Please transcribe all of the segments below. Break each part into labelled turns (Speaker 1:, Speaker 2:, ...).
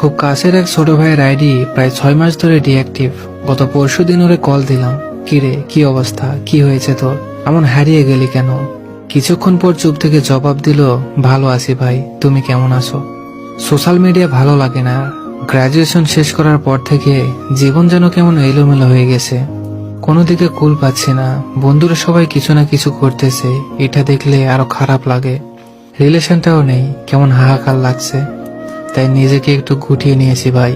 Speaker 1: খুব কাছের এক ছোট ভাইয়ের আইডি প্রায় 6 মাস ধরে ডিঅ্যাক্টিভ। গত পরশুদিন ওরে কল দিলাম, কিরে কি অবস্থা, কি হয়েছে তোর, এমন হারিয়ে গেলি কেন? কিছুক্ষণ পর চুপ থেকে জবাব দিল, ভালো আছি ভাই, তুমি কেমন আছো? সোশ্যাল মিডিয়া ভালো লাগে না। গ্রাজুয়েশন শেষ করার পর থেকে জীবন যেন কেমন এলোমেলো হয়ে গেছে। কোনো দিকে কুল পাচ্ছি না। বন্ধুরা সবাই কিছু না কিছু করতেছে, এটা দেখলে আরো খারাপ লাগে। রিলেশনটাও নেই, কেমন হাহাকার লাগছে। তাই নিজেকে একটু গুটিয়ে নিয়েছি ভাই।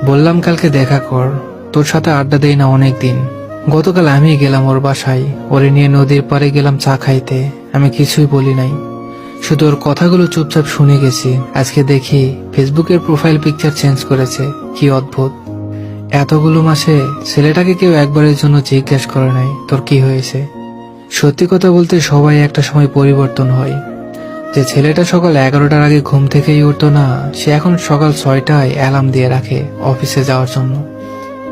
Speaker 1: বললাম কালকে দেখা কর, তোর সাথে আড্ডা দেই না অনেক দিন। গতকাল আমি গেলাম ওর বাসায়, ওরে নিয়ে নদীর পাড়ে গেলাম চা খাইতে। আমি কিছুই বলি নাই, শুধু ওর কথাগুলো চুপচাপ শুনে গেছি। আজকে দেখি ফেসবুকের প্রোফাইল পিকচার চেঞ্জ করেছে, কি অদ্ভুত। এতগুলো মাসে ছেলেটাকে কেউ একবারের জন্য জিজ্ঞেস করে নাই তোর কি হয়েছে। সত্যি কথা বলতে সবাই একটা সময় পরিবর্তন হয়। যে ছেলেটা সকাল 11টার আগে ঘুম থেকেই উঠতো না, সে এখন সকাল 6টায় অ্যালার্ম দিয়ে রাখে অফিসে যাওয়ার জন্য।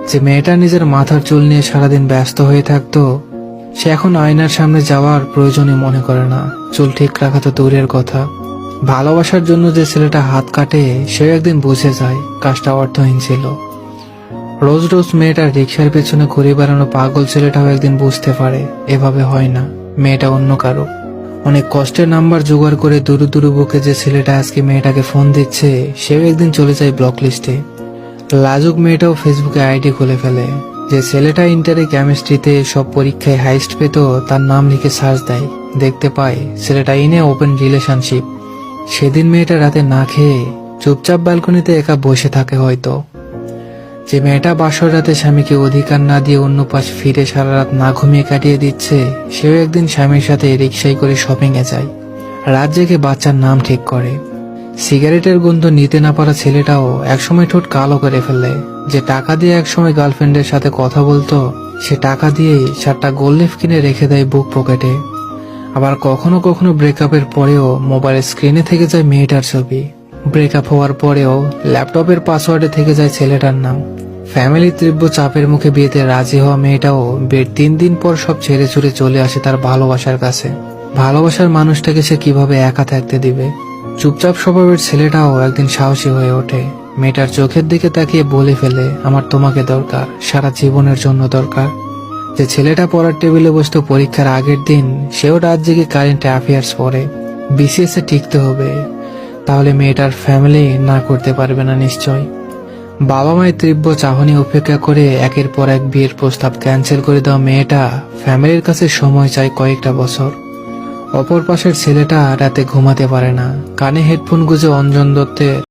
Speaker 1: যে মেয়েটা নিজের মাথার চুল নিয়ে সারাদিন ব্যস্ত হয়ে থাকতো, সে এখন আয়নার সামনে যাওয়ার প্রয়োজনই মনে করে না। চুল ঠিক রাখা তো দূরের কথা, ভালোবাসার জন্য যে ছেলেটা হাত কাটে সেও একদিন বুঝে যায় কাজটা অর্থহীন ছিল। রোজ রোজ মেয়েটার রিক্সার পেছনে ঘুরে বেড়ানো পাগল ছেলেটাও একদিন বুঝতে পারে এভাবে হয় না, মেয়েটা অন্য কারো। অনেক কষ্টের নাম্বার জোগাড় করে দুরু দুরু বুকে যে ছেলেটা আজকে মেয়েটাকে ফোন দিচ্ছে, সেও একদিন চলে যায় ব্লক লিস্টে। লাজুক মেয়েটাও ফেসবুকে আইডি খুলে ফেলে। যে ছেলেটা ইন্টারে কেমিস্ট্রিতে সব পরীক্ষায় হাইস্ট পেত, তার নাম লিখে সার্চ দেয়, দেখতে পায় ছেলেটা ইনে ওপেন রিলেশনশিপ। সেদিন মেয়েটা রাতে না খেয়ে চুপচাপ ব্যালকনিতে একা বসে থাকে হয়তো। যে মেয়েটা বাসর রাতে স্বামীকে অধিকার না দিয়ে অন্য পাশ ফিরে সারা রাত না ঘুমিয়ে কাটিয়ে দিচ্ছে, সেও একদিন স্বামীর সাথে রিক্সায় করে শপিং এ যায়। রাত জেগে বাচ্চার নাম ঠিক করে। সিগারেটের গন্ধ নিতে না পারা ছেলেটাও একসময় ঠোঁট কালো করে ফেলে। যে টাকা দিয়ে একসময় গার্লফ্রেন্ডের সাথে কথা বলতো, সে টাকা দিয়েই 4টা গোল্ডলিফ কিনে রেখে দেয় বুক পকেটে। আবার কখনো কখনো ব্রেকআপের পরেও মোবাইলের স্ক্রিনে থেকে যায় মেয়েটার ছবি। ব্রেকআপ হওয়ার পরেও ল্যাপটপের পাসওয়ার্ডে থেকে যায় ছেলেটার নাম। ফ্যামিলির তীব্র চাপের মুখে বিয়েতে রাজি হওয়া মেয়েটাও বিয়ের 3 দিন পর সব ছেড়ে ছুড়ে চলে আসে তার ভালোবাসার কাছে। ভালোবাসার মানুষটাকে সে কিভাবে একা থাকতে দিবে? চুপচাপ স্বভাবের ছেলেটাও একদিন সাহসী হয়ে ওঠে। মেয়েটার চোখের দিকে তাকিয়ে বলে ফেলে, আমার তোমাকে দরকার, সারা জীবনের জন্য দরকার। যে ছেলেটা পড়ার টেবিলে বসতো পরীক্ষার আগের দিন, সেও রাত জেগে কারেন্ট অ্যাফেয়ার্স পড়ে। বিসিএস এ টিকতে হবে, তাহলে মেয়েটার ফ্যামিলি না করতে পারবে না নিশ্চয়। বাবা মায়ের তীব্র চাহনি উপেক্ষা করে একের পর এক বিয়ের প্রস্তাব ক্যান্সেল করে দেওয়া মেয়েটা ফ্যামিলির কাছে সময় চায় কয়েকটা বছর। অপর পাশের ছেলেটা রাতে ঘুমাতে পারে না, কানে হেডফোন গুঁজে অঞ্জন দত্তের